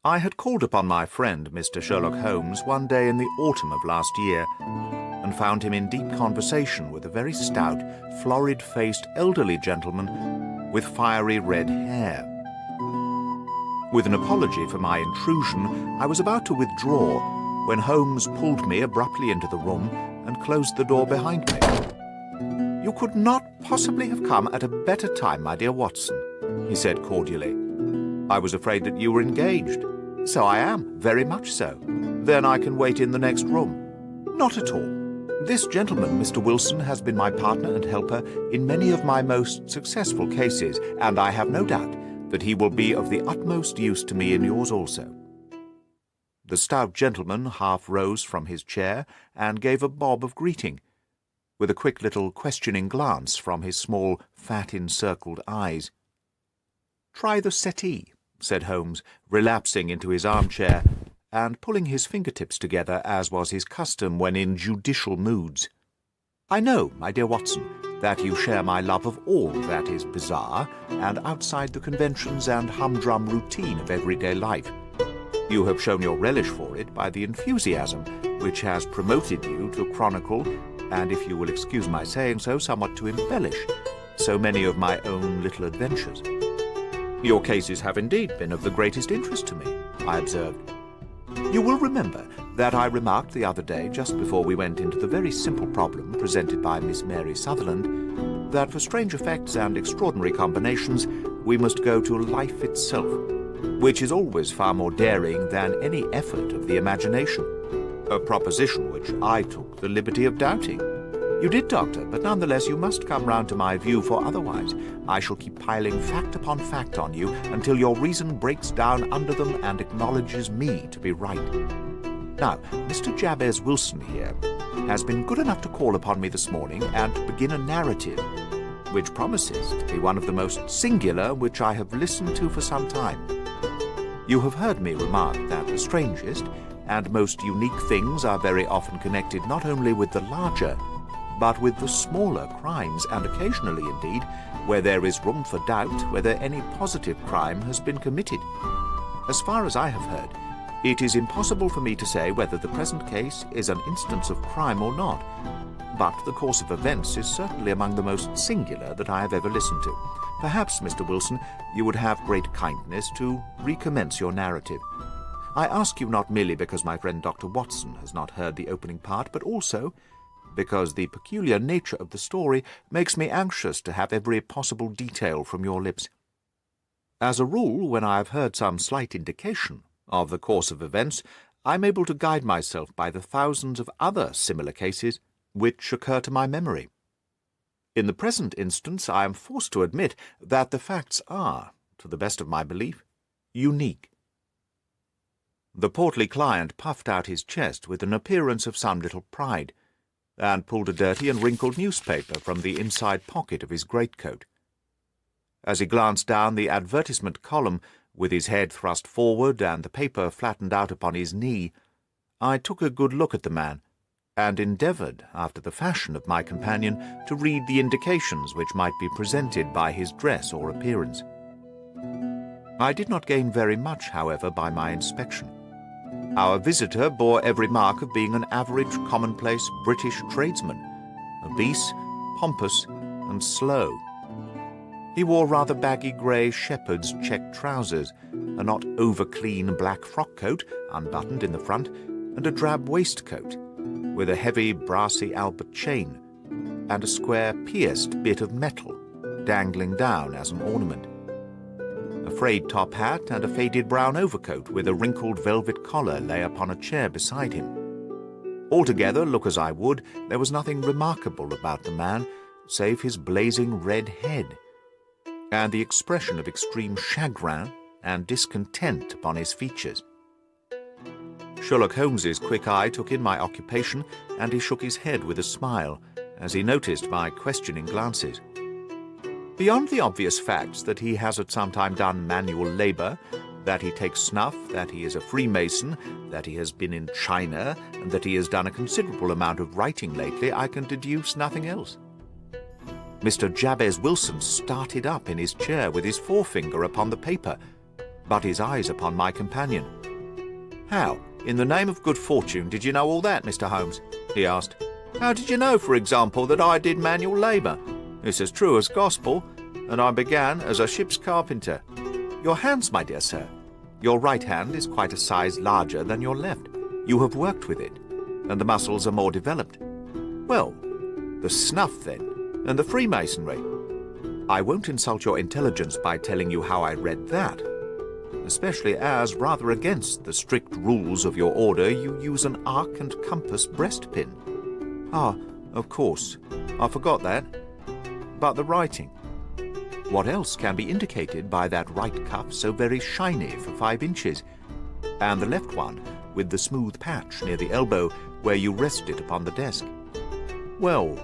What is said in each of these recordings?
I had called upon my friend, Mr. Sherlock Holmes, one day in the autumn of last year, and found him in deep conversation with a very stout, florid-faced elderly gentleman with fiery red hair. With an apology for my intrusion, I was about to withdraw when Holmes pulled me abruptly into the room and closed the door behind me. "You could not possibly have come at a better time, my dear Watson," he said cordially. "I was afraid that you were engaged." "So I am, very much so." "Then I can wait in the next room." "Not at all. This gentleman, Mr. Wilson, has been my partner and helper in many of my most successful cases, and I have no doubt that he will be of the utmost use to me in yours also." The stout gentleman half rose from his chair and gave a bob of greeting, with a quick little questioning glance from his small, fat-encircled eyes. "Try the settee," said Holmes, relapsing into his armchair and pulling his fingertips together as was his custom when in judicial moods. "I know, my dear Watson, that you share my love of all that is bizarre and outside the conventions and humdrum routine of everyday life. You have shown your relish for it by the enthusiasm which has promoted you to chronicle, and if you will excuse my saying so, somewhat to embellish, so many of my own little adventures." "Your cases have indeed been of the greatest interest to me," I observed. "You will remember that I remarked the other day, just before we went into the very simple problem presented by Miss Mary Sutherland, that for strange effects and extraordinary combinations we must go to life itself, which is always far more daring than any effort of the imagination, a proposition which I took the liberty of doubting. You did, Doctor, but nonetheless you must come round to my view, for otherwise I shall keep piling fact upon fact on you until your reason breaks down under them and acknowledges me to be right. Now, Mr. Jabez Wilson here has been good enough to call upon me this morning and to begin a narrative, which promises to be one of the most singular which I have listened to for some time. You have heard me remark that the strangest and most unique things are very often connected not only with the larger, but with the smaller crimes, and occasionally, indeed, where there is room for doubt whether any positive crime has been committed. As far as I have heard, it is impossible for me to say whether the present case is an instance of crime or not, but the course of events is certainly among the most singular that I have ever listened to. Perhaps, Mr. Wilson, you would have great kindness to recommence your narrative. I ask you not merely because my friend Dr. Watson has not heard the opening part, but also because the peculiar nature of the story makes me anxious to have every possible detail from your lips. As a rule, when I have heard some slight indication of the course of events, I am able to guide myself by the thousands of other similar cases which occur to my memory. In the present instance, I am forced to admit that the facts are, to the best of my belief, unique." The portly client puffed out his chest with an appearance of some little pride, and pulled a dirty and wrinkled newspaper from the inside pocket of his greatcoat. As he glanced down the advertisement column, with his head thrust forward and the paper flattened out upon his knee, I took a good look at the man, and endeavoured, after the fashion of my companion, to read the indications which might be presented by his dress or appearance. I did not gain very much, however, by my inspection. Our visitor bore every mark of being an average, commonplace British tradesman, obese, pompous, and slow. He wore rather baggy grey shepherd's check trousers, a not over-clean black frock-coat, unbuttoned in the front, and a drab waistcoat, with a heavy brassy Albert chain, and a square pierced bit of metal dangling down as an ornament. A frayed top hat and a faded brown overcoat with a wrinkled velvet collar lay upon a chair beside him. Altogether, look as I would, there was nothing remarkable about the man, save his blazing red head, and the expression of extreme chagrin and discontent upon his features. Sherlock Holmes's quick eye took in my occupation, and he shook his head with a smile as he noticed my questioning glances. Beyond the obvious facts that he has at some time done manual labour, that he takes snuff, that he is a Freemason, that he has been in China, and that he has done a considerable amount of writing lately, I can deduce nothing else. Mr. Jabez Wilson started up in his chair with his forefinger upon the paper, but his eyes upon my companion. "How, in the name of good fortune, did you know all that, Mr. Holmes?" he asked. "How did you know, for example, that I did manual labour? It's as true as gospel, and I began as a ship's carpenter." "Your hands, my dear sir. Your right hand is quite a size larger than your left. You have worked with it, and the muscles are more developed. Well, the snuff, then, and the Freemasonry. I won't insult your intelligence by telling you how I read that, especially as, rather against the strict rules of your order, you use an arc and compass breastpin." "Ah, of course. I forgot that. But the writing. What else can be indicated by that right cuff so very shiny for 5 inches, and the left one with the smooth patch near the elbow where you rest it upon the desk? Well,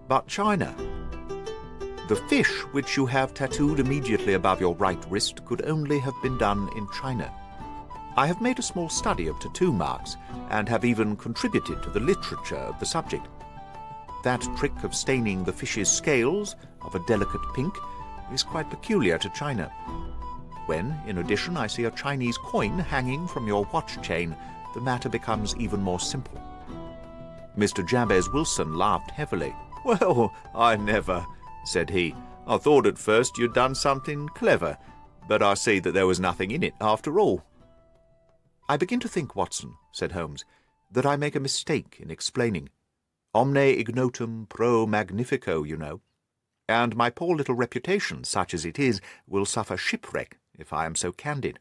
but China. The fish which you have tattooed immediately above your right wrist could only have been done in China. I have made a small study of tattoo marks, and have even contributed to the literature of the subject. That trick of staining the fish's scales of a delicate pink is quite peculiar to China. When, in addition, I see a Chinese coin hanging from your watch chain, the matter becomes even more simple." Mr. Jabez Wilson laughed heavily. "Well, I never," said he. "I thought at first you'd done something clever, but I see that there was nothing in it after all." "I begin to think, Watson," said Holmes, "that I make a mistake in explaining. Omne ignotum pro magnifico, you know. And my poor little reputation, such as it is, will suffer shipwreck if I am so candid.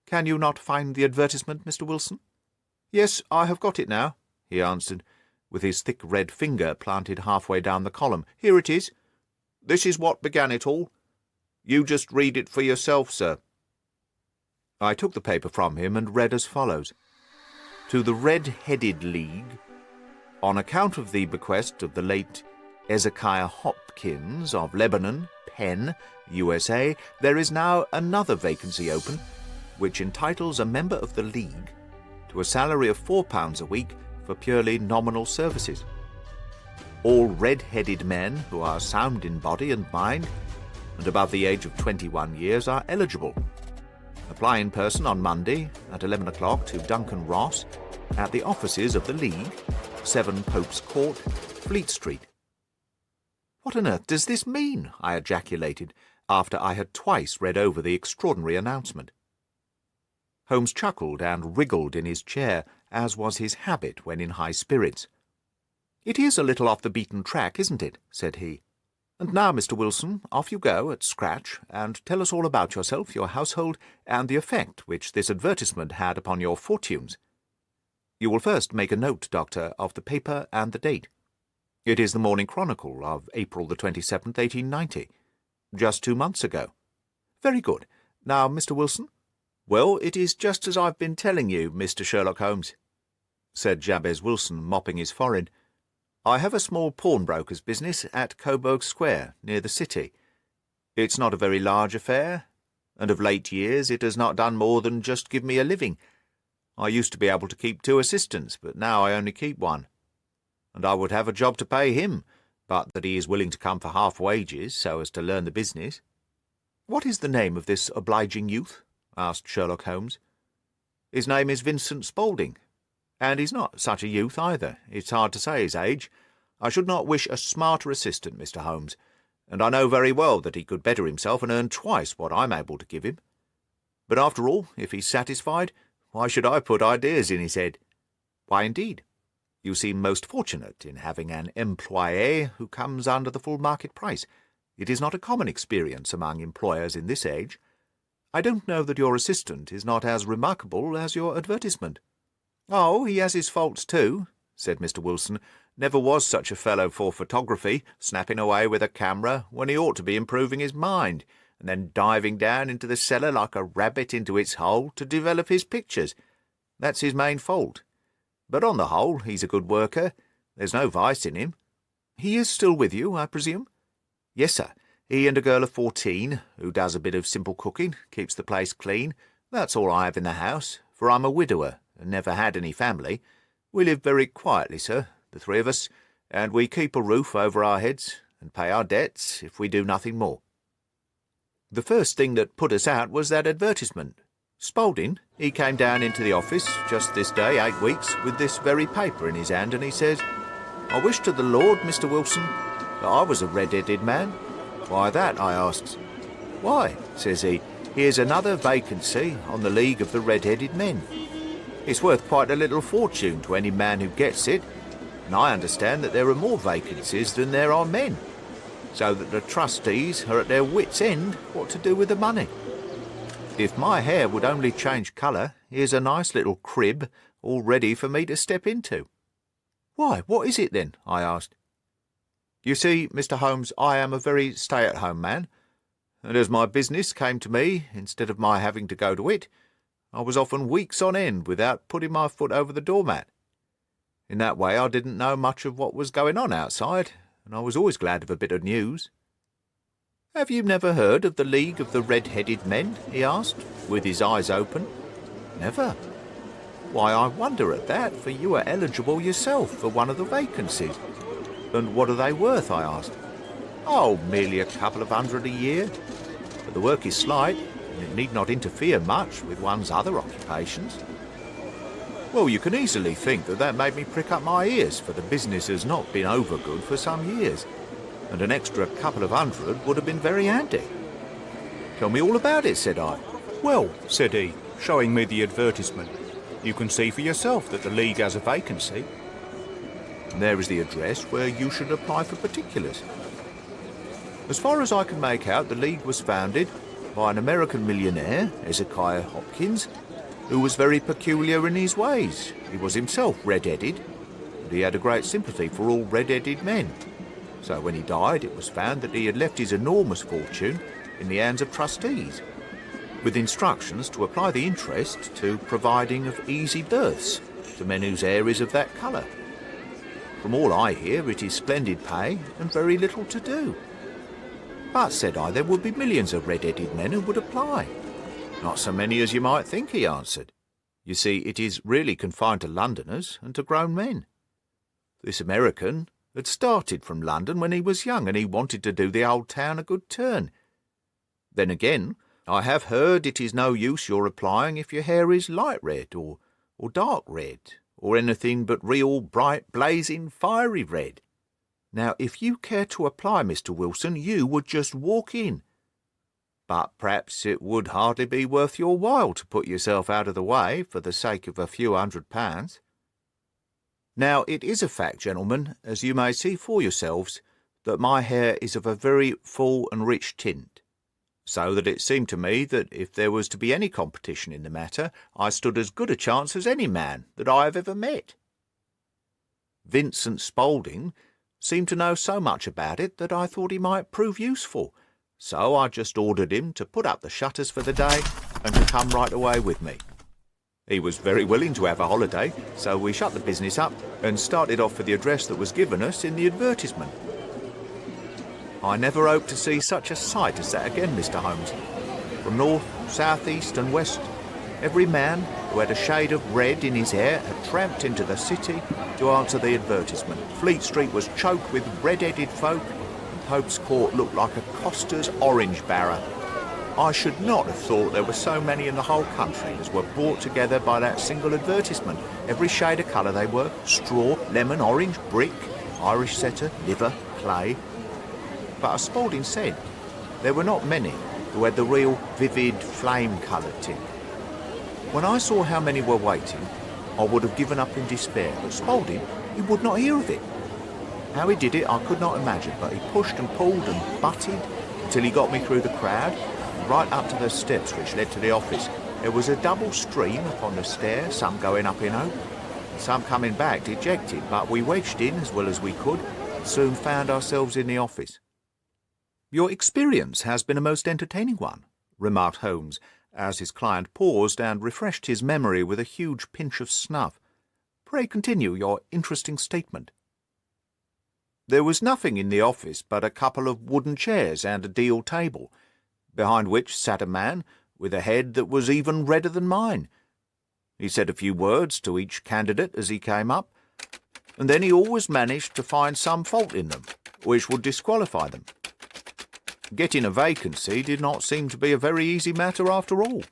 Can you not find the advertisement, Mr. Wilson?" "Yes, I have got it now," he answered, with his thick red finger planted halfway down the column. "Here it is. This is what began it all. You just read it for yourself, sir." I took the paper from him and read as follows. "To the Red-Headed League, on account of the bequest of the late Ezekiah Hopkins of Lebanon, Penn, USA, there is now another vacancy open, which entitles a member of the League to a salary of £4 a week for purely nominal services. All red-headed men who are sound in body and mind and above the age of 21 years are eligible. Apply in person on Monday at 11 o'clock to Duncan Ross at the offices of the League, 7 Pope's Court, Fleet Street." "What on earth does this mean?" I ejaculated, after I had twice read over the extraordinary announcement. Holmes chuckled and wriggled in his chair, as was his habit when in high spirits. "It is a little off the beaten track, isn't it?" said he. "And now, Mr. Wilson, off you go at scratch, and tell us all about yourself, your household, and the effect which this advertisement had upon your fortunes. You will first make a note, Doctor, of the paper and the date. It is the Morning Chronicle of April the 27th, 1890. Just 2 months ago. Very good. Now, Mr. Wilson?" "Well, it is just as I've been telling you, Mr. Sherlock Holmes," said Jabez Wilson, mopping his forehead. "I have a small pawnbroker's business at Coburg Square, near the city. It's not a very large affair, and of late years it has not done more than just give me a living. I used to be able to keep 2 assistants, but now I only keep 1. And I would have a job to pay him, but that he is willing to come for half wages so as to learn the business." "What is the name of this obliging youth?" asked Sherlock Holmes. "His name is Vincent Spaulding, and he's not such a youth either. It's hard to say his age. I should not wish a smarter assistant, Mr. Holmes, and I know very well that he could better himself and earn twice what I'm able to give him. But after all, if he's satisfied, why should I put ideas in his head?" "Why, indeed? You seem most fortunate in having an employé who comes under the full market price. It is not a common experience among employers in this age. I don't know that your assistant is not as remarkable as your advertisement." "Oh, he has his faults too," said Mr. Wilson. "Never was such a fellow for photography, snapping away with a camera when he ought to be improving his mind, and then diving down into the cellar like a rabbit into its hole to develop his pictures. That's his main fault. But on the whole, he's a good worker. There's no vice in him." "He is still with you, I presume?" "Yes, sir. He and a girl of 14, who does a bit of simple cooking, keeps the place clean. That's all I have in the house, for I'm a widower and never had any family. We live very quietly, sir, the 3 of us, and we keep a roof over our heads and pay our debts if we do nothing more." The first thing that put us out was that advertisement. Spaulding, he came down into the office just this day, 8 weeks, with this very paper in his hand, and he says, "I wish to the Lord, Mr. Wilson, that I was a red-headed man." "Why that?" I asks. "Why," says he, "here's another vacancy on the League of the Red-Headed Men. It's worth quite a little fortune to any man who gets it, and I understand that there are more vacancies than there are men, so that the trustees are at their wits' end what to do with the money. If my hair would only change colour, here's a nice little crib all ready for me to step into." "Why, what is it then?" I asked. "You see, Mr. Holmes, I am a very stay-at-home man, and as my business came to me instead of my having to go to it, I was often weeks on end without putting my foot over the doormat. In that way I didn't know much of what was going on outside, and I was always glad of a bit of news." "Have you never heard of the League of the Red-Headed Men?" he asked, with his eyes open. "Never." "Why, I wonder at that, for you are eligible yourself for one of the vacancies." "And what are they worth?" I asked. "Oh, merely a couple of hundred a year. But the work is slight, and it need not interfere much with one's other occupations." Well, you can easily think that made me prick up my ears, for the business has not been over good for some years, and an extra couple of hundred would have been very handy. "Tell me all about it," said I. "Well," said he, showing me the advertisement, "you can see for yourself that the League has a vacancy. And there is the address where you should apply for particulars. As far as I can make out, the League was founded by an American millionaire, Hezekiah Hopkins, who was very peculiar in his ways. He was himself red-headed, and he had a great sympathy for all red-headed men. So when he died, it was found that he had left his enormous fortune in the hands of trustees, with instructions to apply the interest to providing of easy berths to men whose hair is of that colour. From all I hear, it is splendid pay and very little to do." "But," said I, "there would be millions of red-headed men who would apply." "Not so many as you might think," he answered. "You see, it is really confined to Londoners and to grown men. This American had started from London when he was young, and he wanted to do the old town a good turn. Then again, I have heard it is no use your applying if your hair is light red or dark red, or anything but real bright, blazing, fiery red. Now, if you care to apply, Mr. Wilson, you would just walk in. But perhaps it would hardly be worth your while to put yourself out of the way for the sake of a few £100. Now, it is a fact, gentlemen, as you may see for yourselves, that my hair is of a very full and rich tint, so that it seemed to me that if there was to be any competition in the matter, I stood as good a chance as any man that I have ever met. Vincent Spaulding seemed to know so much about it that I thought he might prove useful, so I just ordered him to put up the shutters for the day and to come right away with me. He was very willing to have a holiday, so we shut the business up and started off for the address that was given us in the advertisement. I never hoped to see such a sight as that again, Mr. Holmes. From north, south, east and west, every man who had a shade of red in his hair had tramped into the city to answer the advertisement. Fleet Street was choked with red-headed folk, and Pope's Court looked like a coster's orange barrow. I should not have thought there were so many in the whole country as were brought together by that single advertisement. Every shade of colour they were: straw, lemon, orange, brick, Irish setter, liver, clay. But as Spaulding said, there were not many who had the real vivid flame-coloured tint. When I saw how many were waiting, I would have given up in despair, but Spaulding, he would not hear of it. How he did it I could not imagine, but he pushed and pulled and butted until he got me through the crowd, right up to the steps which led to the office. There was a double stream upon the stair, some going up in hope, and some coming back dejected, but we wedged in as well as we could, and soon found ourselves in the office. "Your experience has been a most entertaining one," remarked Holmes, as his client paused and refreshed his memory with a huge pinch of snuff. "Pray continue your interesting statement." "There was nothing in the office but a couple of wooden chairs and a deal table, behind which sat a man with a head that was even redder than mine. He said a few words to each candidate as he came up, and then he always managed to find some fault in them, which would disqualify them. Getting a vacancy did not seem to be a very easy matter after all.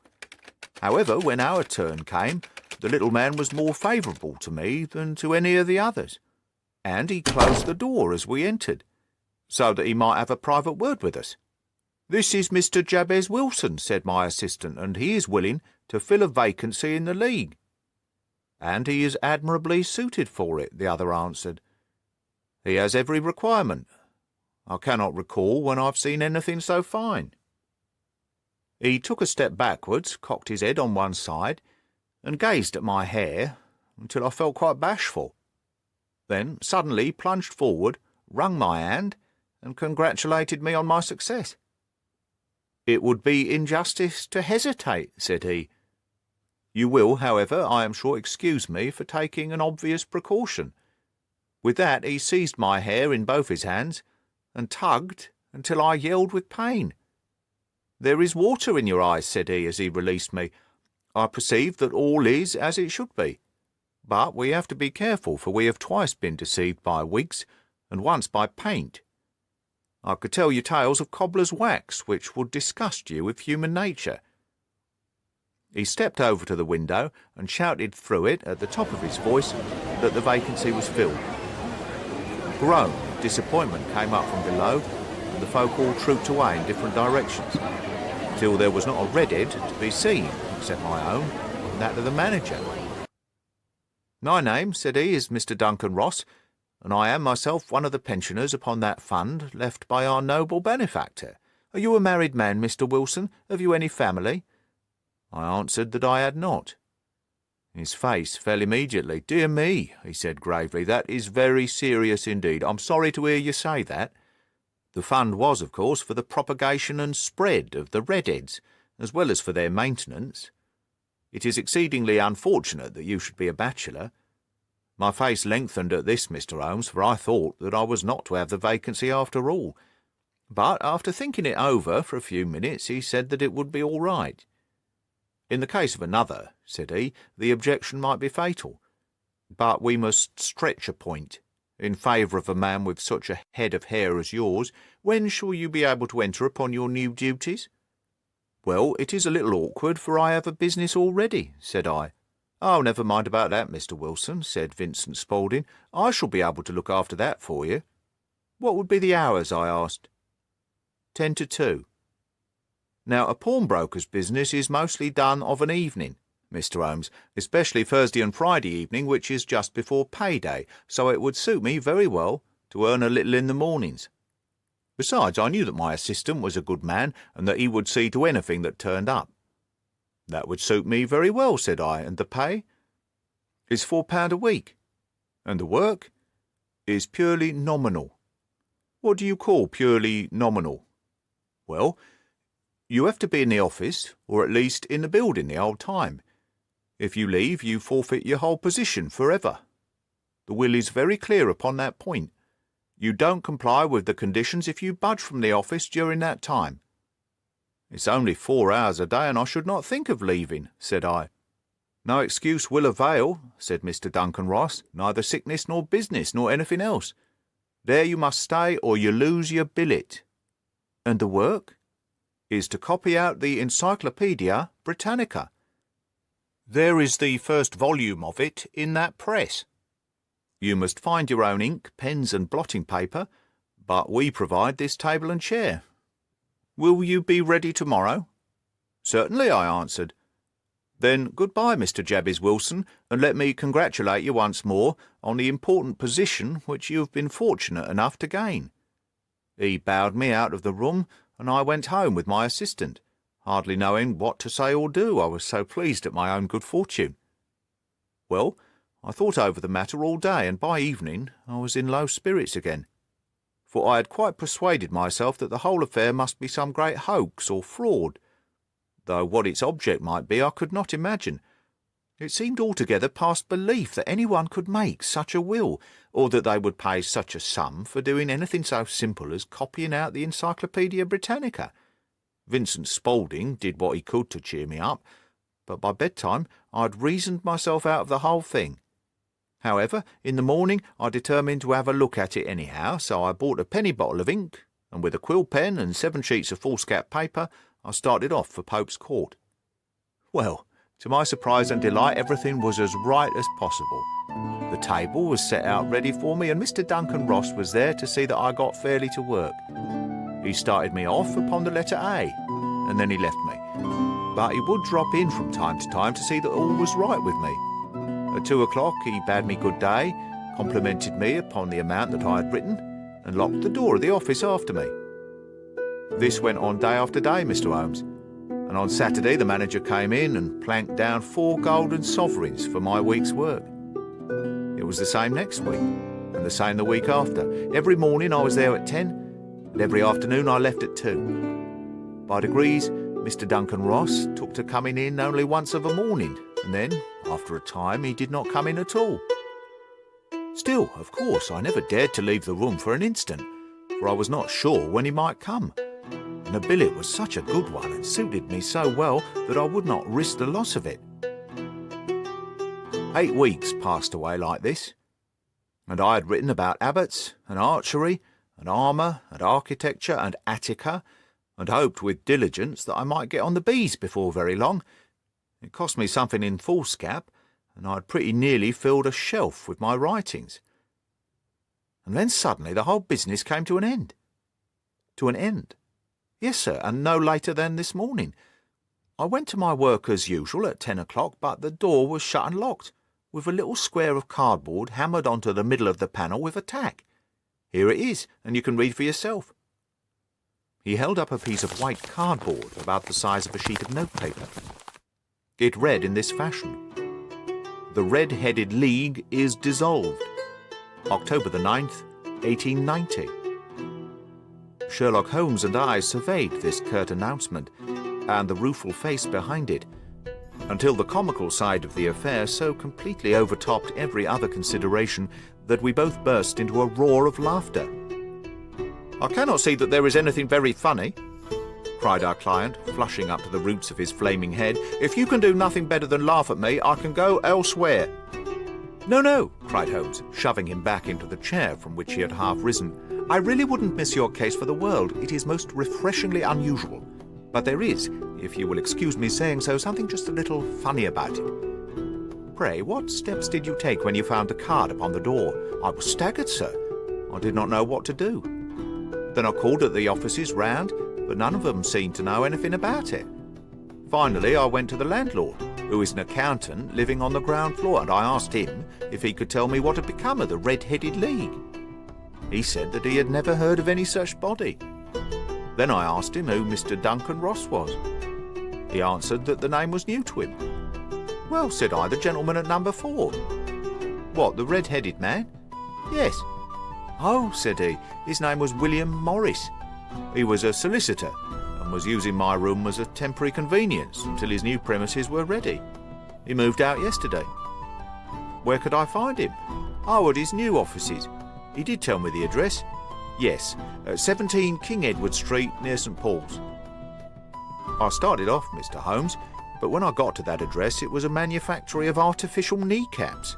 However, when our turn came, the little man was more favourable to me than to any of the others, and he closed the door as we entered, so that he might have a private word with us. "This is Mr. Jabez Wilson," said my assistant, "and he is willing to fill a vacancy in the League." "And he is admirably suited for it," the other answered. "He has every requirement. I cannot recall when I've seen anything so fine." He took a step backwards, cocked his head on one side, and gazed at my hair until I felt quite bashful. Then suddenly plunged forward, wrung my hand, and congratulated me on my success. "It would be injustice to hesitate," said he. "You will, however, I am sure, excuse me for taking an obvious precaution." With that he seized my hair in both his hands, and tugged until I yelled with pain. "There is water in your eyes," said he, as he released me. "I perceive that all is as it should be. But we have to be careful, for we have twice been deceived by wigs, and once by paint. I could tell you tales of cobbler's wax, which would disgust you with human nature." He stepped over to the window and shouted through it at the top of his voice that the vacancy was filled. A groan of disappointment came up from below, and the folk all trooped away in different directions, till there was not a red head to be seen, except my own and that of the manager. "My name," said he, "is Mr. Duncan Ross, and I am myself one of the pensioners upon that fund left by our noble benefactor. Are you a married man, Mr. Wilson? Have you any family?" I answered that I had not. His face fell immediately. "Dear me," he said gravely, "that is very serious indeed. I'm sorry to hear you say that. The fund was, of course, for the propagation and spread of the redheads, as well as for their maintenance. It is exceedingly unfortunate that you should be a bachelor." My face lengthened at this, Mr. Holmes, for I thought that I was not to have the vacancy after all. But after thinking it over for a few minutes, he said that it would be all right. "In the case of another," said he, "the objection might be fatal. But we must stretch a point. In favour of a man with such a head of hair as yours, when shall you be able to enter upon your new duties?" "Well, it is a little awkward, for I have a business already," said I. "Oh, never mind about that, Mr. Wilson," said Vincent Spaulding. "I shall be able to look after that for you." "What would be the hours?" I asked. 10 to 2. Now, a pawnbroker's business is mostly done of an evening, Mr. Holmes, especially Thursday and Friday evening, which is just before payday, so it would suit me very well to earn a little in the mornings. Besides, I knew that my assistant was a good man, and that he would see to anything that turned up. "That would suit me very well," said I. "And the pay?" "Is £4 a week." "And the work?" "Is purely nominal." "What do you call purely nominal?" "Well, you have to be in the office, or at least in the building the whole time. If you leave, you forfeit your whole position for ever. The will is very clear upon that point. You don't comply with the conditions if you budge from the office during that time." "It's only 4 hours a day, and I should not think of leaving," said I. "No excuse will avail," said Mr. Duncan Ross, "neither sickness nor business nor anything else. There you must stay, or you lose your billet." "And the work?" "Is to copy out the Encyclopaedia Britannica. There is the first volume of it in that press. You must find your own ink, pens, and blotting paper, but we provide this table and chair. Will you be ready tomorrow?" "Certainly," I answered. "Then good-bye, Mr. Jabez Wilson, and let me congratulate you once more on the important position which you have been fortunate enough to gain." He bowed me out of the room, and I went home with my assistant, hardly knowing what to say or do, I was so pleased at my own good fortune. Well, I thought over the matter all day, and by evening I was in low spirits again, for I had quite persuaded myself that the whole affair must be some great hoax or fraud, though what its object might be I could not imagine. It seemed altogether past belief that anyone could make such a will, or that they would pay such a sum for doing anything so simple as copying out the Encyclopaedia Britannica. Vincent Spaulding did what he could to cheer me up, but by bedtime I had reasoned myself out of the whole thing. However, in the morning I determined to have a look at it anyhow, so I bought a penny bottle of ink and with a quill pen and 7 sheets of foolscap paper, I started off for Pope's Court. Well, to my surprise and delight, everything was as right as possible. The table was set out ready for me, and Mr. Duncan Ross was there to see that I got fairly to work. He started me off upon the letter A, and then he left me. But he would drop in from time to time to see that all was right with me. At 2 o'clock he bade me good day, complimented me upon the amount that I had written, and locked the door of the office after me. This went on day after day, Mr. Holmes, and on Saturday the manager came in and planked down 4 golden sovereigns for my week's work. It was the same next week, and the same the week after. Every morning I was there at 10, and every afternoon I left at 2. By degrees, Mr. Duncan Ross took to coming in only once of a morning, and then, after a time, he did not come in at all. Still, of course, I never dared to leave the room for an instant, for I was not sure when he might come, and the billet was such a good one and suited me so well that I would not risk the loss of it. 8 weeks passed away like this, and I had written about abbots and archery and armour and architecture and Attica, and hoped with diligence that I might get on the bees before very long. It cost me something in foolscap, and I had pretty nearly filled a shelf with my writings. And then suddenly the whole business came to an end. To an end? Yes, sir, and no later than this morning. I went to my work as usual at 10 o'clock, but the door was shut and locked, with a little square of cardboard hammered onto the middle of the panel with a tack. Here it is, and you can read for yourself. He held up a piece of white cardboard about the size of a sheet of notepaper. It read in this fashion: "The Red-Headed League is dissolved. October the 9th, 1890. Sherlock Holmes and I surveyed this curt announcement, and the rueful face behind it, until the comical side of the affair so completely overtopped every other consideration that we both burst into a roar of laughter. "I cannot see that there is anything very funny," cried our client, flushing up to the roots of his flaming head. "If you can do nothing better than laugh at me, I can go elsewhere." "No, no," cried Holmes, shoving him back into the chair from which he had half risen. "I really wouldn't miss your case for the world. It is most refreshingly unusual. But there is, if you will excuse me saying so, something just a little funny about it. Pray, what steps did you take when you found the card upon the door?" "I was staggered, sir. I did not know what to do. Then I called at the offices round, but none of them seemed to know anything about it. Finally, I went to the landlord, who is an accountant living on the ground floor, and I asked him if he could tell me what had become of the Red-Headed League. He said that he had never heard of any such body. Then I asked him who Mr. Duncan Ross was. He answered that the name was new to him. "Well," said I, "the gentleman at number 4. "What, the red-headed man?" "Yes." "Oh," said he, "his name was William Morris. He was a solicitor, and was using my room as a temporary convenience until his new premises were ready. He moved out yesterday." "Where could I find him?" "Oh, at his new offices. He did tell me the address. Yes, at 17 King Edward Street, near St. Paul's." I started off, Mr. Holmes, but when I got to that address it was a manufactory of artificial kneecaps,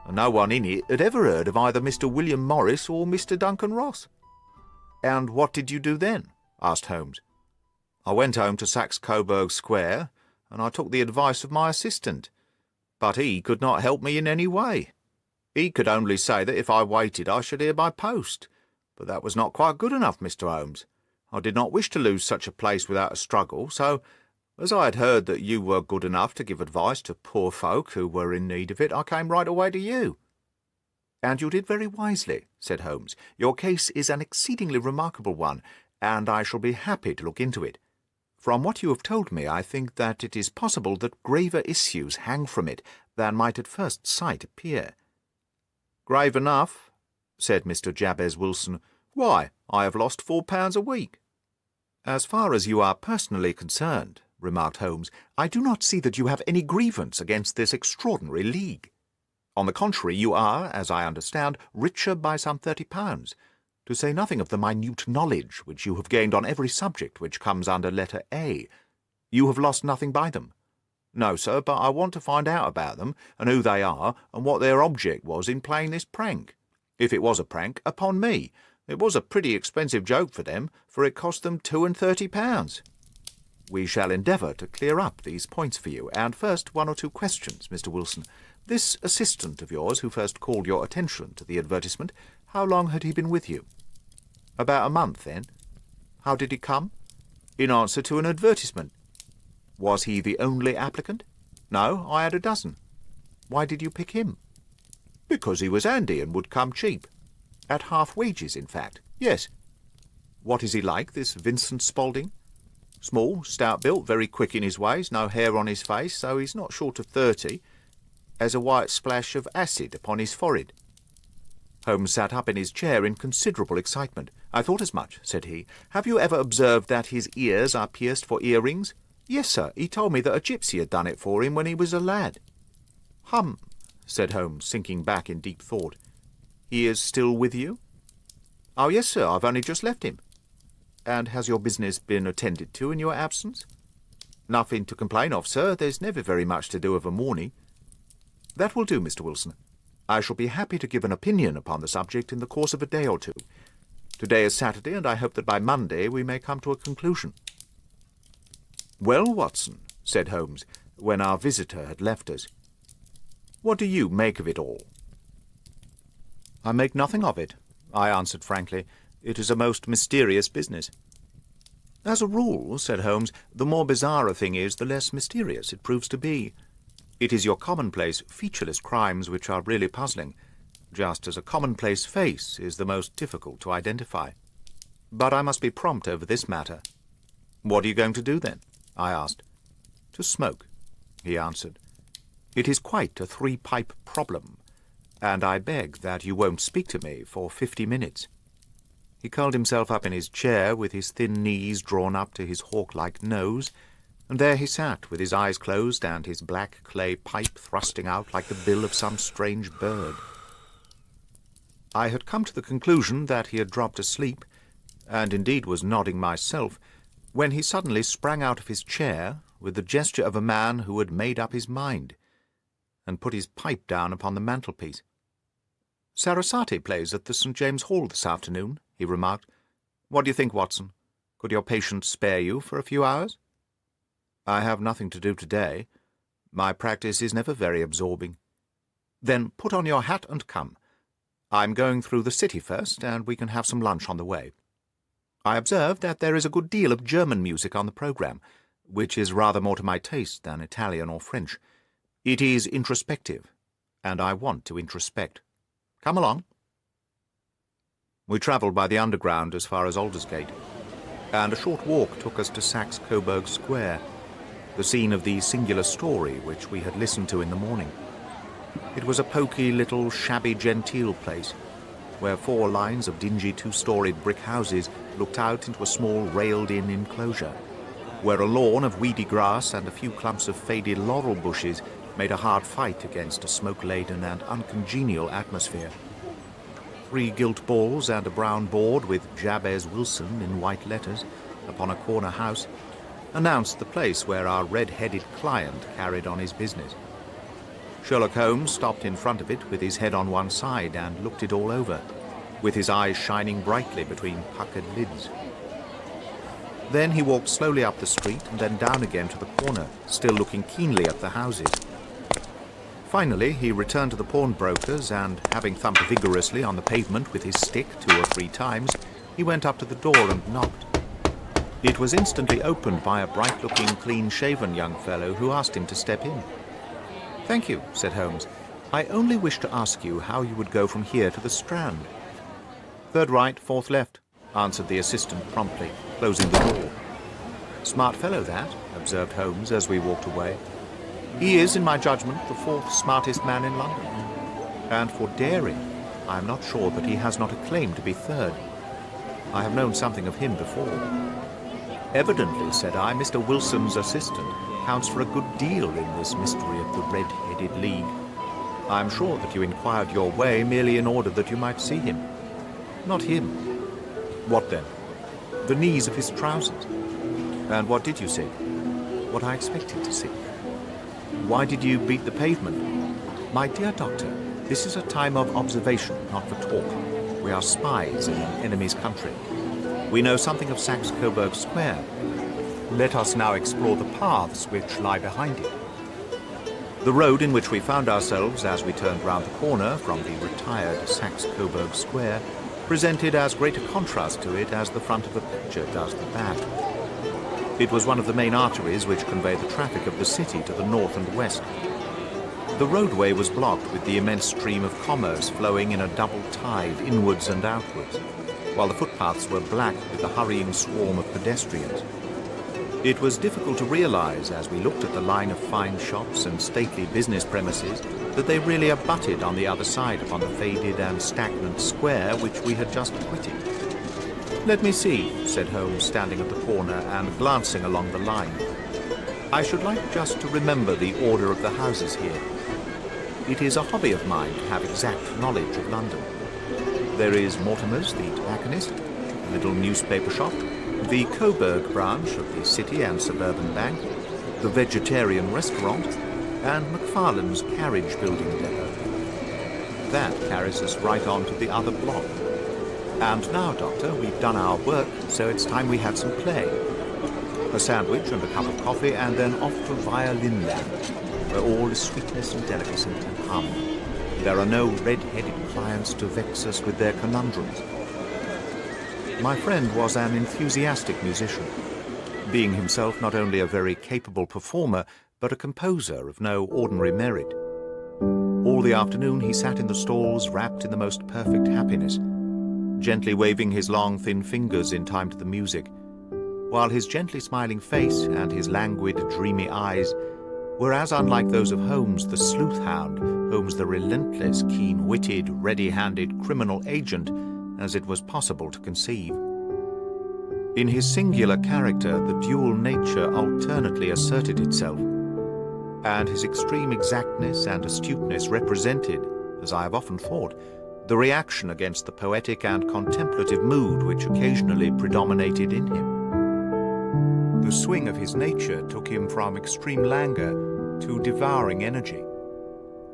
and no one in it had ever heard of either Mr. William Morris or Mr. Duncan Ross. "And what did you do then?" asked Holmes. "I went home to Saxe-Coburg Square, and I took the advice of my assistant, but he could not help me in any way. He could only say that if I waited I should hear by post, but that was not quite good enough, Mr. Holmes. I did not wish to lose such a place without a struggle, so, as I had heard that you were good enough to give advice to poor folk who were in need of it, I came right away to you." "And you did very wisely," said Holmes. "Your case is an exceedingly remarkable one, and I shall be happy to look into it. From what you have told me, I think that it is possible that graver issues hang from it than might at first sight appear." "Grave enough," said Mr. Jabez Wilson. "Why, I have lost £4 a week." "As far as you are personally concerned," remarked Holmes, "I do not see that you have any grievance against this extraordinary league. On the contrary, you are, as I understand, richer by some £30, to say nothing of the minute knowledge which you have gained on every subject which comes under letter A. You have lost nothing by them." "No, sir, but I want to find out about them, and who they are, and what their object was in playing this prank, if it was a prank, upon me. It was a pretty expensive joke for them, for it cost them £32. We shall endeavour to clear up these points for you, and first 1 or 2 questions, Mr. Wilson. This assistant of yours who first called your attention to the advertisement, how long had he been with you? About a month, then. How did he come? In answer to an advertisement. Was he the only applicant? No, I had a dozen. Why did you pick him? Because he was handy and would come cheap. At half wages, in fact. Yes. What is he like, this Vincent Spaulding? Small, stout-built, very quick in his ways, no hair on his face, so he's not short of 30. Has a white splash of acid upon his forehead. Holmes sat up in his chair in considerable excitement. I thought as much, said he. Have you ever observed that his ears are pierced for earrings? Yes, sir. He told me that a gipsy had done it for him when he was a lad. Hum, said Holmes, sinking back in deep thought. He is still with you? Oh, yes, sir. I've only just left him. And has your business been attended to in your absence? Nothing to complain of, sir. There's never very much to do of a morning. That will do, Mr. Wilson. I shall be happy to give an opinion upon the subject in the course of a day or two. Today is Saturday, and I hope that by Monday we may come to a conclusion. Well, Watson, said Holmes, when our visitor had left us, what do you make of it all? I make nothing of it, I answered frankly. It is a most mysterious business. As a rule, said Holmes, the more bizarre a thing is, the less mysterious it proves to be. It is your commonplace, featureless crimes which are really puzzling, just as a commonplace face is the most difficult to identify. But I must be prompt over this matter. What are you going to do, then? I asked. To smoke, he answered. It is quite a 3-pipe problem, and I beg that you won't speak to me for 50 minutes. He curled himself up in his chair, with his thin knees drawn up to his hawk-like nose, and there he sat, with his eyes closed and his black clay pipe thrusting out like the bill of some strange bird. I had come to the conclusion that he had dropped asleep, and indeed was nodding myself, when he suddenly sprang out of his chair with the gesture of a man who had made up his mind, and put his pipe down upon the mantelpiece. Sarasate plays at the St. James Hall this afternoon, he remarked. What do you think, Watson? Could your patient spare you for a few hours? I have nothing to do today. My practice is never very absorbing. Then put on your hat and come. I'm going through the city first, and we can have some lunch on the way. I observe that there is a good deal of German music on the programme, which is rather more to my taste than Italian or French. It is introspective, and I want to introspect. Come along. We travelled by the Underground as far as Aldersgate, and a short walk took us to Saxe-Coburg Square, the scene of the singular story which we had listened to in the morning. It was a poky little shabby genteel place, where 4 lines of dingy 2-storied brick houses looked out into a small railed-in enclosure, where a lawn of weedy grass and a few clumps of faded laurel bushes made a hard fight against a smoke-laden and uncongenial atmosphere. 3 gilt balls and a brown board with Jabez Wilson in white letters upon a corner house announced the place where our red-headed client carried on his business. Sherlock Holmes stopped in front of it with his head on one side and looked it all over, with his eyes shining brightly between puckered lids. Then he walked slowly up the street and then down again to the corner, still looking keenly at the houses. Finally, he returned to the pawnbroker's and, having thumped vigorously on the pavement with his stick 2 or 3 times, he went up to the door and knocked. It was instantly opened by a bright-looking, clean-shaven young fellow who asked him to step in. "Thank you," said Holmes. "I only wish to ask you how you would go from here to the Strand." "Third right, 4th left," answered the assistant promptly, closing the door. "Smart fellow, that," observed Holmes as we walked away. "He is, in my judgment, the 4th smartest man in London. And for daring, I am not sure that he has not a claim to be 3rd. I have known something of him before." "Evidently," said I, "Mr. Wilson's assistant counts for a good deal in this mystery of the Red-Headed League. I am sure that you inquired your way merely in order that you might see him." "Not him." "What then?" "The knees of his trousers." "And what did you see?" "What I expected to see." "Why did you beat the pavement?" "My dear doctor, this is a time of observation, not for talk. We are spies in an enemy's country. We know something of Saxe-Coburg Square. Let us now explore the paths which lie behind it. The road in which we found ourselves as we turned round the corner from the retired Saxe-Coburg Square presented as great a contrast to it as the front of a picture does the back. It was one of the main arteries which convey the traffic of the city to the north and west. The roadway was blocked with the immense stream of commerce flowing in a double tide inwards and outwards, while the footpaths were black with the hurrying swarm of pedestrians. It was difficult to realize, as we looked at the line of fine shops and stately business premises, that they really abutted on the other side upon the faded and stagnant square which we had just quitted. "Let me see," said Holmes, standing at the corner and glancing along the line. "I should like just to remember the order of the houses here. It is a hobby of mine to have exact knowledge of London. There is Mortimer's, the tobacconist, a little newspaper shop, the Coburg branch of the City and Suburban Bank, the Vegetarian Restaurant, and McFarlane's Carriage Building Depot. That carries us right on to the other block. And now, Doctor, we've done our work, so it's time we had some play. A sandwich and a cup of coffee, and then off to Violin Land, where all is sweetness and delicacy and harmony. There are no red-headed clients to vex us with their conundrums." My friend was an enthusiastic musician, being himself not only a very capable performer, but a composer of no ordinary merit. All the afternoon he sat in the stalls wrapped in the most perfect happiness, gently waving his long thin fingers in time to the music, while his gently smiling face and his languid, dreamy eyes were as unlike those of Holmes the sleuth-hound, Holmes the relentless, keen-witted, ready-handed criminal agent, as it was possible to conceive. In his singular character, the dual nature alternately asserted itself, and his extreme exactness and astuteness represented, as I have often thought, the reaction against the poetic and contemplative mood which occasionally predominated in him. The swing of his nature took him from extreme languor to devouring energy,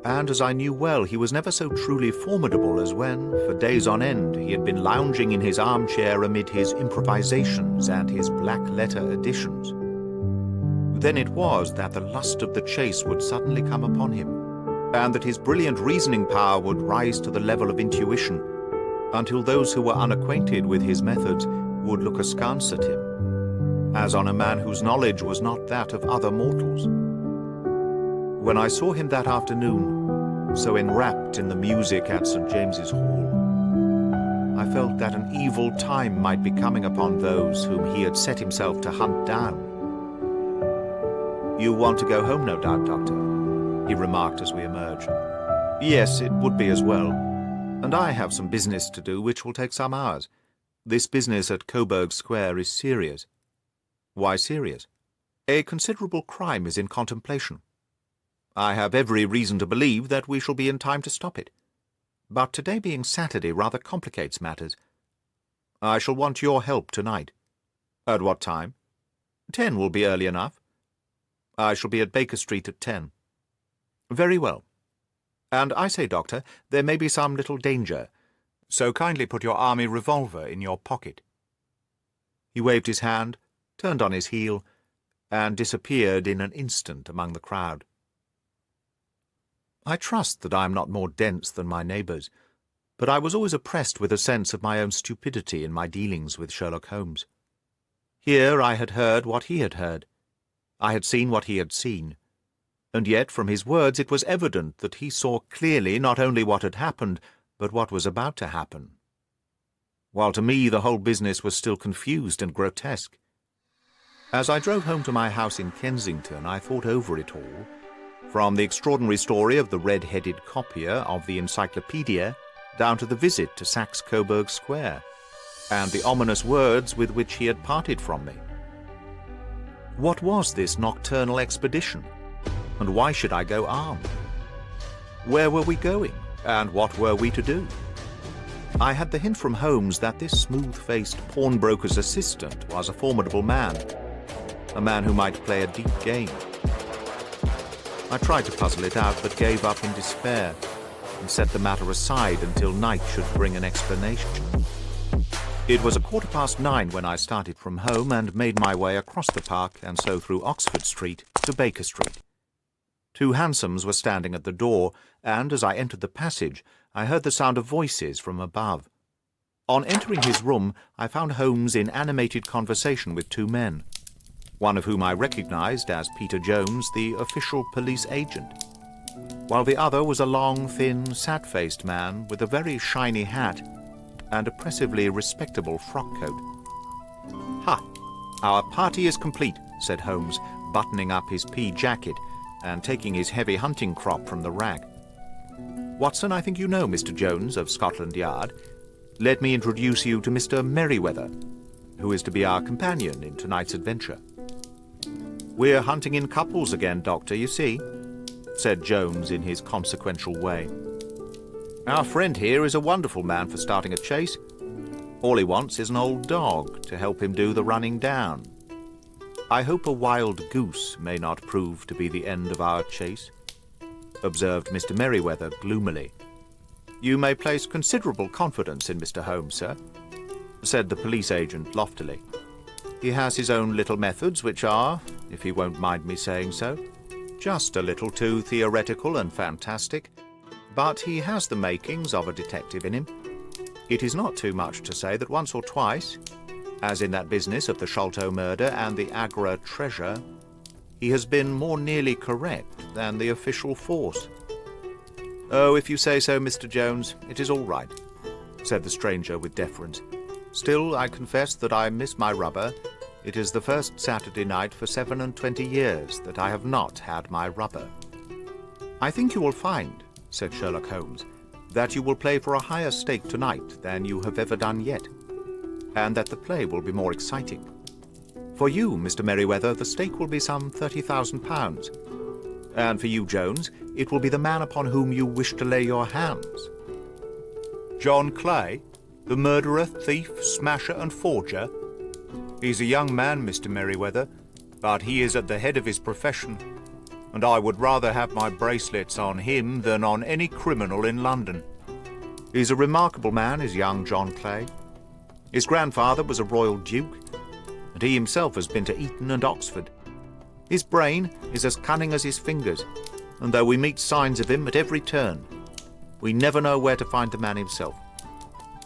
and as I knew well, he was never so truly formidable as when, for days on end, he had been lounging in his armchair amid his improvisations and his black-letter editions. Then it was that the lust of the chase would suddenly come upon him, and that his brilliant reasoning power would rise to the level of intuition, until those who were unacquainted with his methods would look askance at him, as on a man whose knowledge was not that of other mortals. When I saw him that afternoon, so enwrapped in the music at St. James's Hall, I felt that an evil time might be coming upon those whom he had set himself to hunt down. "You want to go home, no doubt, Doctor," he remarked as we emerged. "Yes, it would be as well. And I have some business to do which will take some hours. This business at Coburg Square is serious." "Why serious?" "A considerable crime is in contemplation. I have every reason to believe that we shall be in time to stop it. But today being Saturday rather complicates matters. I shall want your help tonight." "At what time?" 10 will be early enough." "I shall be at Baker Street at 10. "Very well. And I say, Doctor, there may be some little danger, so kindly put your army revolver in your pocket." He waved his hand, turned on his heel, and disappeared in an instant among the crowd. I trust that I am not more dense than my neighbours, but I was always oppressed with a sense of my own stupidity in my dealings with Sherlock Holmes. Here I had heard what he had heard. I had seen what he had seen, and yet from his words it was evident that he saw clearly not only what had happened, but what was about to happen, while to me the whole business was still confused and grotesque. As I drove home to my house in Kensington, I thought over it all, from the extraordinary story of the red-headed copier of the Encyclopedia down to the visit to Saxe-Coburg Square, and the ominous words with which he had parted from me. What was this nocturnal expedition, and why should I go armed? Where were we going, and what were we to do? I had the hint from Holmes that this smooth-faced pawnbroker's assistant was a formidable man, a man who might play a deep game. I tried to puzzle it out, but gave up in despair, and set the matter aside until night should bring an explanation. It was 9:15 when I started from home and made my way across the park and so through Oxford Street to Baker Street. 2 hansoms were standing at the door, and as I entered the passage, I heard the sound of voices from above. On entering his room, I found Holmes in animated conversation with 2 men, one of whom I recognized as Peter Jones, the official police agent, while the other was a long, thin, sad-faced man with a very shiny hat and oppressively respectable frock coat. "Ha! Our party is complete," said Holmes, buttoning up his pea jacket and taking his heavy hunting crop from the rack. "Watson, I think you know Mr. Jones of Scotland Yard. Let me introduce you to Mr. Merryweather, who is to be our companion in tonight's adventure." "We're hunting in couples again, Doctor, you see," said Jones in his consequential way. "Our friend here is a wonderful man for starting a chase. All he wants is an old dog to help him do the running down. I hope a wild goose may not prove to be the end of our chase," observed Mr. Merryweather gloomily. "You may place considerable confidence in Mr. Holmes, sir," said the police agent loftily. "He has his own little methods, which are, if he won't mind me saying so, just a little too theoretical and fantastic, but he has the makings of a detective in him. It is not too much to say that once or twice, as in that business of the Sholto murder and the Agra treasure, he has been more nearly correct than the official force." "Oh, if you say so, Mr. Jones, it is all right," said the stranger with deference. "Still, I confess that I miss my rubber. It is the first Saturday night for 27 years that I have not had my rubber." "I think you will find," said Sherlock Holmes, "that you will play for a higher stake tonight than you have ever done yet, and that the play will be more exciting. For you, Mr. Merryweather, the stake will be some £30,000, and for you, Jones, it will be the man upon whom you wish to lay your hands." "John Clay, the murderer, thief, smasher, and forger? He's a young man, Mr. Merryweather, but he is at the head of his profession, and I would rather have my bracelets on him than on any criminal in London. He's a remarkable man, is young John Clay. His grandfather was a royal duke, and he himself has been to Eton and Oxford. His brain is as cunning as his fingers, and though we meet signs of him at every turn, we never know where to find the man himself.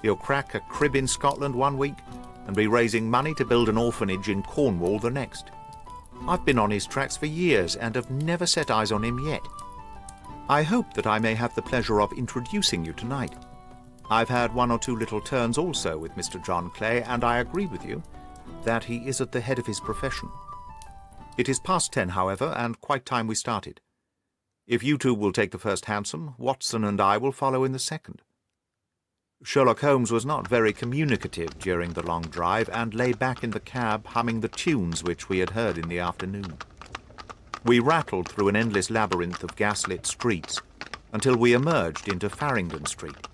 He'll crack a crib in Scotland one week and be raising money to build an orphanage in Cornwall the next. I've been on his tracks for years and have never set eyes on him yet. I hope that I may have the pleasure of introducing you tonight. I've had 1 or 2 little turns also with Mr. John Clay, and I agree with you that he is at the head of his profession. It is past 10, however, and quite time we started. If you 2 will take the first hansom, Watson and I will follow in the second." Sherlock Holmes was not very communicative during the long drive, and lay back in the cab humming the tunes which we had heard in the afternoon. We rattled through an endless labyrinth of gaslit streets until we emerged into Farringdon Street.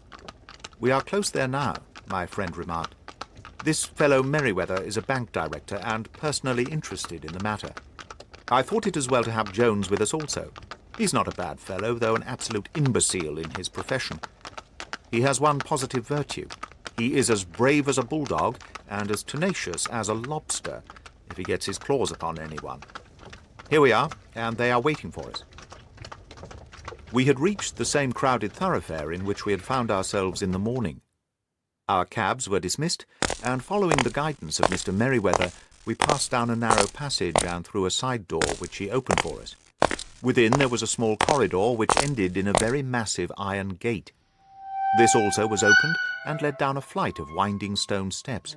"We are close there now," my friend remarked. "This fellow Merryweather is a bank director and personally interested in the matter. I thought it as well to have Jones with us also. He's not a bad fellow, though an absolute imbecile in his profession. He has one positive virtue. He is as brave as a bulldog and as tenacious as a lobster if he gets his claws upon anyone. Here we are, and they are waiting for us." We had reached the same crowded thoroughfare in which we had found ourselves in the morning. Our cabs were dismissed, and following the guidance of Mr. Merryweather, we passed down a narrow passage and through a side door which he opened for us. Within there was a small corridor which ended in a very massive iron gate. This also was opened and led down a flight of winding stone steps,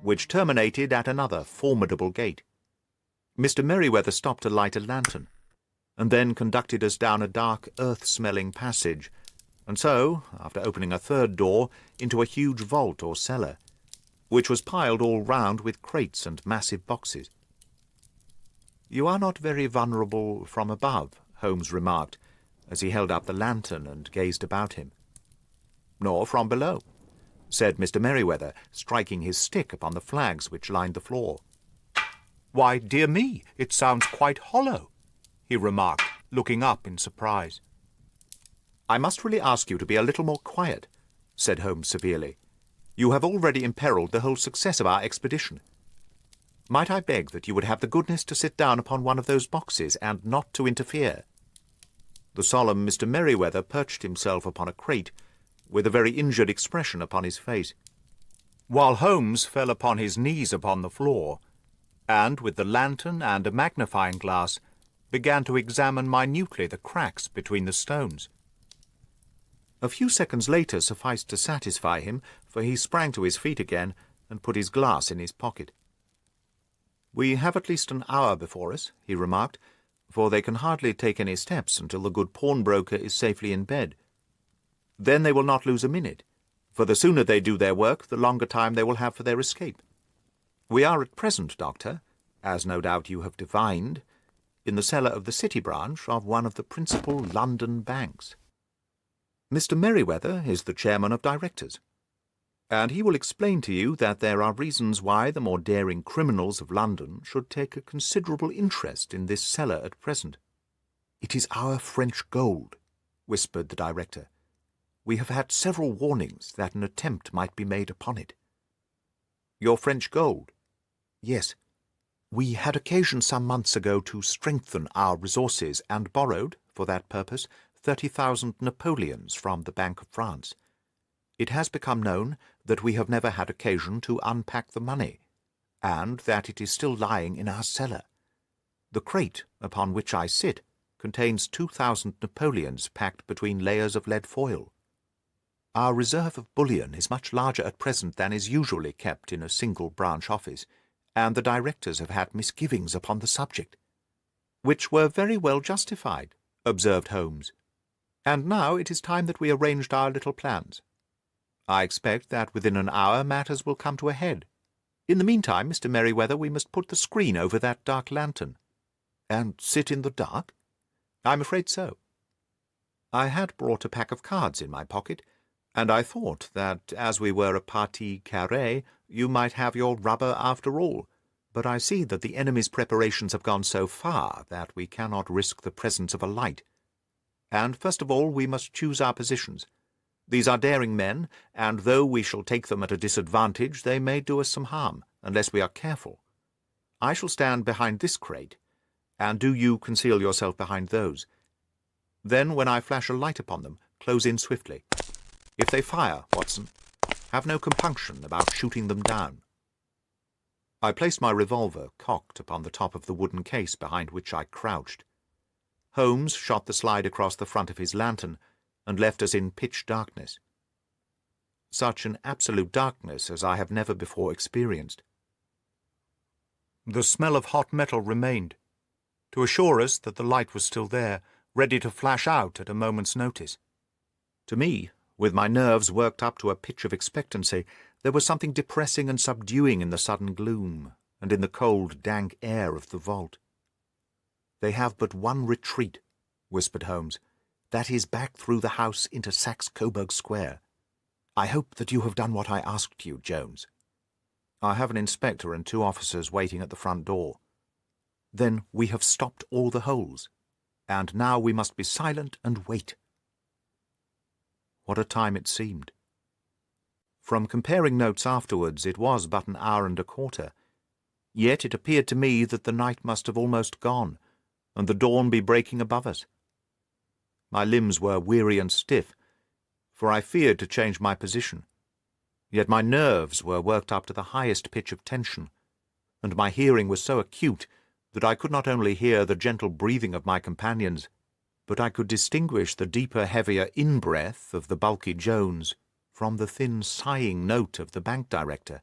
which terminated at another formidable gate. Mr. Merryweather stopped to light a lantern, and then conducted us down a dark, earth-smelling passage, and so, after opening a third door, into a huge vault or cellar, which was piled all round with crates and massive boxes. "You are not very vulnerable from above," Holmes remarked, as he held up the lantern and gazed about him. "Nor from below," said Mr. Merryweather, striking his stick upon the flags which lined the floor. "Why, dear me, it sounds quite hollow," he remarked, looking up in surprise. "I must really ask you to be a little more quiet," said Holmes severely. "You have already imperilled the whole success of our expedition. Might I beg that you would have the goodness to sit down upon one of those boxes, and not to interfere?" The solemn Mr. Merryweather perched himself upon a crate, with a very injured expression upon his face, while Holmes fell upon his knees upon the floor, and, with the lantern and a magnifying glass, began to examine minutely the cracks between the stones. A few seconds later sufficed to satisfy him, for he sprang to his feet again and put his glass in his pocket. "We have at least an hour before us," he remarked, "for they can hardly take any steps until the good pawnbroker is safely in bed. Then they will not lose a minute, for the sooner they do their work, the longer time they will have for their escape. We are at present, Doctor, as no doubt you have divined, in the cellar of the City branch of one of the principal London banks. Mr. Merryweather is the chairman of directors, and he will explain to you that there are reasons why the more daring criminals of London should take a considerable interest in this cellar at present." "It is our French gold," whispered the director. "We have had several warnings that an attempt might be made upon it." "Your French gold?" "Yes. We had occasion some months ago to strengthen our resources, and borrowed, for that purpose, 30,000 Napoleons from the Bank of France. It has become known that we have never had occasion to unpack the money, and that it is still lying in our cellar. The crate upon which I sit contains 2,000 Napoleons packed between layers of lead foil. Our reserve of bullion is much larger at present than is usually kept in a single branch office, and the directors have had misgivings upon the subject." "Which were very well justified," observed Holmes. "And now it is time that we arranged our little plans. I expect that within an hour matters will come to a head. In the meantime, Mr. Merryweather, we must put the screen over that dark lantern." "And sit in the dark?" "I'm afraid so. I had brought a pack of cards in my pocket, and I thought that, as we were a partie carrée, you might have your rubber after all. But I see that the enemy's preparations have gone so far that we cannot risk the presence of a light. And first of all we must choose our positions. These are daring men, and though we shall take them at a disadvantage, they may do us some harm, unless we are careful. I shall stand behind this crate, and do you conceal yourself behind those. Then, when I flash a light upon them, close in swiftly. If they fire, Watson, have no compunction about shooting them down." I placed my revolver cocked upon the top of the wooden case behind which I crouched. Holmes shot the slide across the front of his lantern, and left us in pitch darkness. Such an absolute darkness as I have never before experienced. The smell of hot metal remained, to assure us that the light was still there, ready to flash out at a moment's notice. To me, with my nerves worked up to a pitch of expectancy, there was something depressing and subduing in the sudden gloom, and in the cold, dank air of the vault. "They have but one retreat," whispered Holmes. "That is back through the house into Saxe-Coburg Square. I hope that you have done what I asked you, Jones." "I have an inspector and 2 officers waiting at the front door." "Then we have stopped all the holes, and now we must be silent and wait." What a time it seemed! From comparing notes afterwards, it was but an hour and a quarter. Yet it appeared to me that the night must have almost gone, and the dawn be breaking above us. My limbs were weary and stiff, for I feared to change my position. Yet my nerves were worked up to the highest pitch of tension, and my hearing was so acute that I could not only hear the gentle breathing of my companions, but I could distinguish the deeper, heavier in-breath of the bulky Jones from the thin, sighing note of the bank director.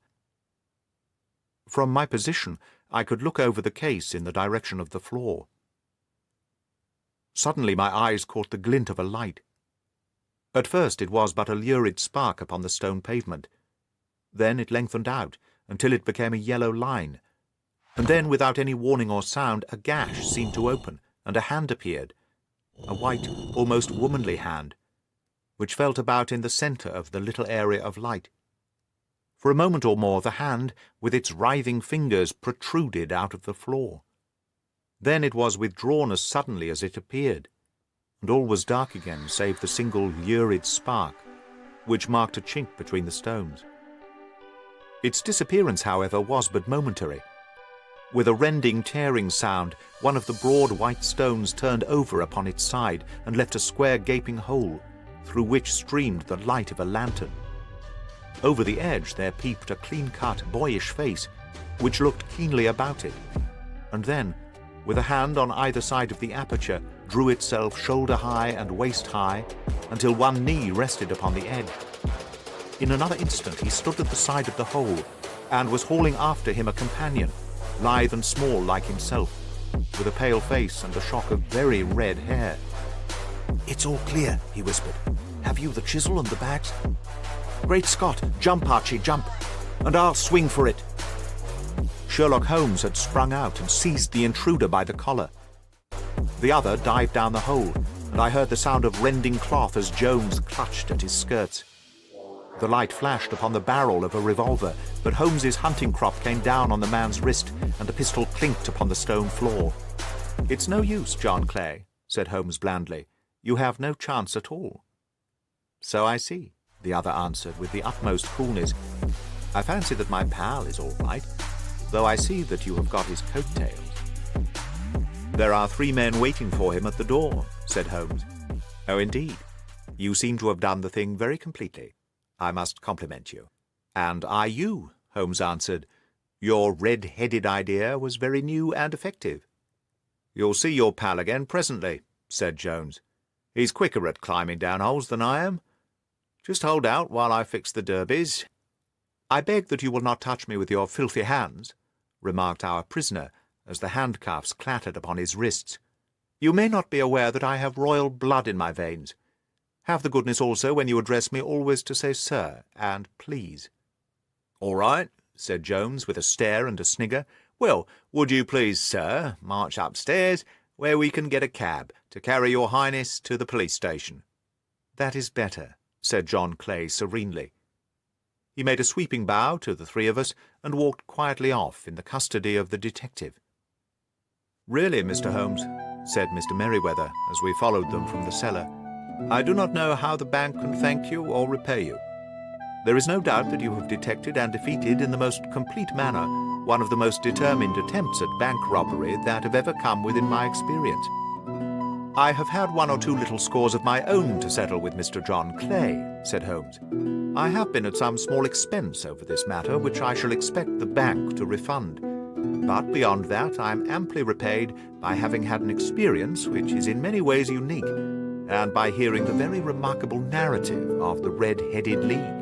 From my position I could look over the case in the direction of the floor. Suddenly my eyes caught the glint of a light. At first it was but a lurid spark upon the stone pavement. Then it lengthened out until it became a yellow line, and then, without any warning or sound, a gash seemed to open, and a hand appeared, a white, almost womanly hand, which felt about in the centre of the little area of light. For a moment or more the hand, with its writhing fingers, protruded out of the floor. Then it was withdrawn as suddenly as it appeared, and all was dark again save the single lurid spark, which marked a chink between the stones. Its disappearance, however, was but momentary. With a rending, tearing sound, one of the broad white stones turned over upon its side and left a square gaping hole, through which streamed the light of a lantern. Over the edge there peeped a clean-cut, boyish face, which looked keenly about it, and then, with a hand on either side of the aperture, drew itself shoulder-high and waist-high, until one knee rested upon the edge. In another instant he stood at the side of the hole, and was hauling after him a companion, lithe and small like himself, with a pale face and a shock of very red hair. "It's all clear," he whispered. "Have you the chisel and the bags?" "Great Scott! Jump, Archie, jump, and I'll swing for it." Sherlock Holmes had sprung out and seized the intruder by the collar. The other dived down the hole, and I heard the sound of rending cloth as Jones clutched at his skirts. The light flashed upon the barrel of a revolver, but Holmes's hunting crop came down on the man's wrist, and the pistol clinked upon the stone floor. "It's no use, John Clay," said Holmes blandly. "You have no chance at all." "So I see," the other answered with the utmost coolness. "I fancy that my pal is all right, though I see that you have got his coat-tails." "There are 3 men waiting for him at the door," said Holmes. "Oh, indeed. You seem to have done the thing very completely. I must compliment you." "And I you," Holmes answered. "Your red-headed idea was very new and effective." "You'll see your pal again presently," said Jones. "He's quicker at climbing down holes than I am. Just hold out while I fix the derbies." "I beg that you will not touch me with your filthy hands," remarked our prisoner, as the handcuffs clattered upon his wrists. "You may not be aware that I have royal blood in my veins. Have the goodness also, when you address me, always to say sir and please." "All right," said Jones, with a stare and a snigger. "Well, would you please, sir, march upstairs, where we can get a cab to carry your highness to the police station?" "That is better," said John Clay serenely. He made a sweeping bow to the 3 of us, and walked quietly off in the custody of the detective. "Really, Mr. Holmes," said Mr. Merryweather, as we followed them from the cellar, "I do not know how the bank can thank you or repay you. There is no doubt that you have detected and defeated in the most complete manner one of the most determined attempts at bank robbery that have ever come within my experience. I have had 1 or 2 little scores of my own to settle with Mr. John Clay," said Holmes. "I have been at some small expense over this matter, which I shall expect the bank to refund. But beyond that, I am amply repaid by having had an experience which is in many ways unique, and by hearing the very remarkable narrative of the Red-Headed League.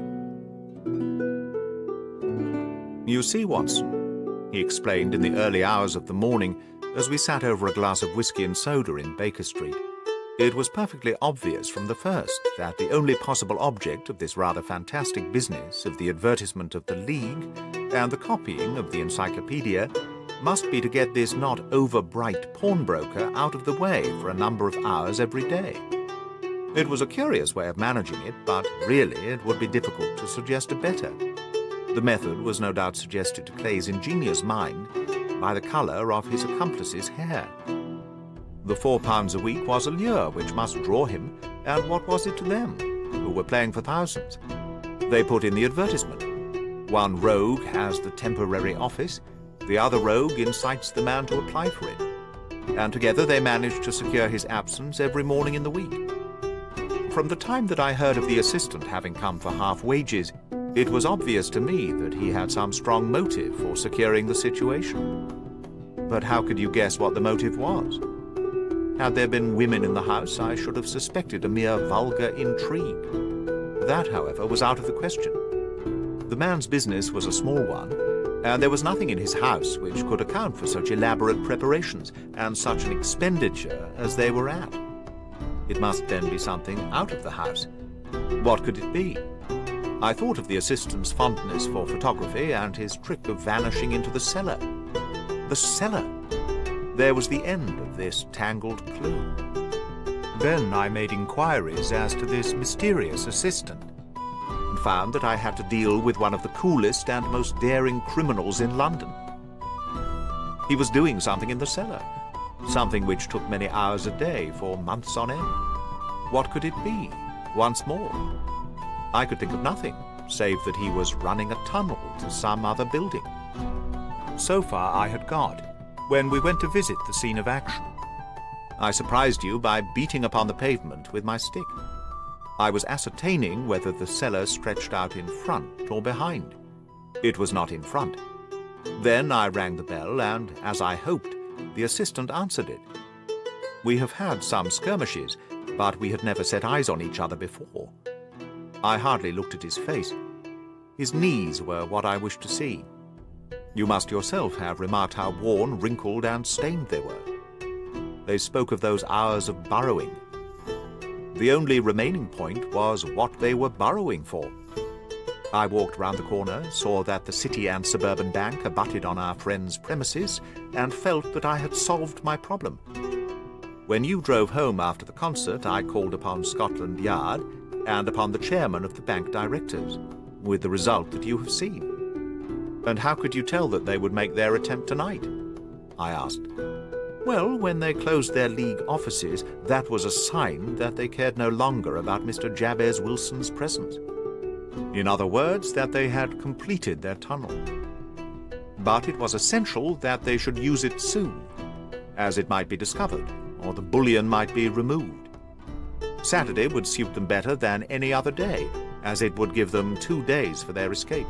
You see, Watson," he explained in the early hours of the morning, as we sat over a glass of whisky and soda in Baker Street, "it was perfectly obvious from the first that the only possible object of this rather fantastic business of the advertisement of the League and the copying of the encyclopedia must be to get this not over-bright pawnbroker out of the way for a number of hours every day. It was a curious way of managing it, but really it would be difficult to suggest a better. The method was no doubt suggested to Clay's ingenious mind by the colour of his accomplice's hair. The £4 a week was a lure which must draw him, and what was it to them, who were playing for thousands? They put in the advertisement. One rogue has the temporary office, the other rogue incites the man to apply for it, and together they managed to secure his absence every morning in the week. From the time that I heard of the assistant having come for half wages, it was obvious to me that he had some strong motive for securing the situation. But how could you guess what the motive was? Had there been women in the house, I should have suspected a mere vulgar intrigue. That, however, was out of the question. The man's business was a small one, and there was nothing in his house which could account for such elaborate preparations and such an expenditure as they were at. It must then be something out of the house. What could it be? I thought of the assistant's fondness for photography and his trick of vanishing into the cellar. The cellar! There was the end of this tangled clue. Then I made inquiries as to this mysterious assistant, and found that I had to deal with one of the coolest and most daring criminals in London. He was doing something in the cellar, something which took many hours a day for months on end. What could it be, once more? I could think of nothing, save that he was running a tunnel to some other building. So far I had got, when we went to visit the scene of action. I surprised you by beating upon the pavement with my stick. I was ascertaining whether the cellar stretched out in front or behind. It was not in front. Then I rang the bell, and, as I hoped, the assistant answered it. We have had some skirmishes, but we had never set eyes on each other before. I hardly looked at his face. His knees were what I wished to see. You must yourself have remarked how worn, wrinkled, and stained they were. They spoke of those hours of burrowing. The only remaining point was what they were burrowing for. I walked round the corner, saw that the City and Suburban Bank abutted on our friend's premises, and felt that I had solved my problem. When you drove home after the concert, I called upon Scotland Yard and upon the chairman of the bank directors, with the result that you have seen. And how could you tell that they would make their attempt tonight? I asked. Well, when they closed their league offices, that was a sign that they cared no longer about Mr. Jabez Wilson's presence. In other words, that they had completed their tunnel. But it was essential that they should use it soon, as it might be discovered, or the bullion might be removed. Saturday would suit them better than any other day, as it would give them 2 days for their escape.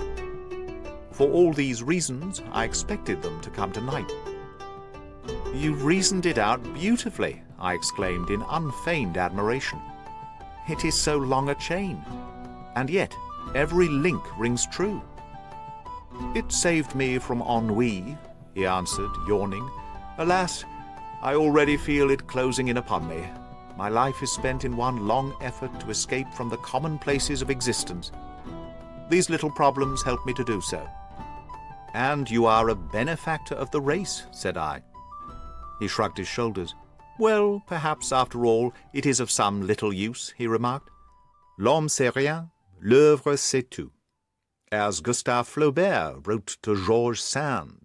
For all these reasons, I expected them to come tonight. "You've reasoned it out beautifully," I exclaimed in unfeigned admiration. "It is so long a chain, and yet every link rings true." "It saved me from ennui," he answered, yawning. "Alas, I already feel it closing in upon me. My life is spent in one long effort to escape from the commonplaces of existence. These little problems help me to do so." "And you are a benefactor of the race," said I. He shrugged his shoulders. "Well, perhaps, after all, it is of some little use," he remarked. "L'homme c'est rien, l'œuvre c'est tout," as Gustave Flaubert wrote to Georges Sand.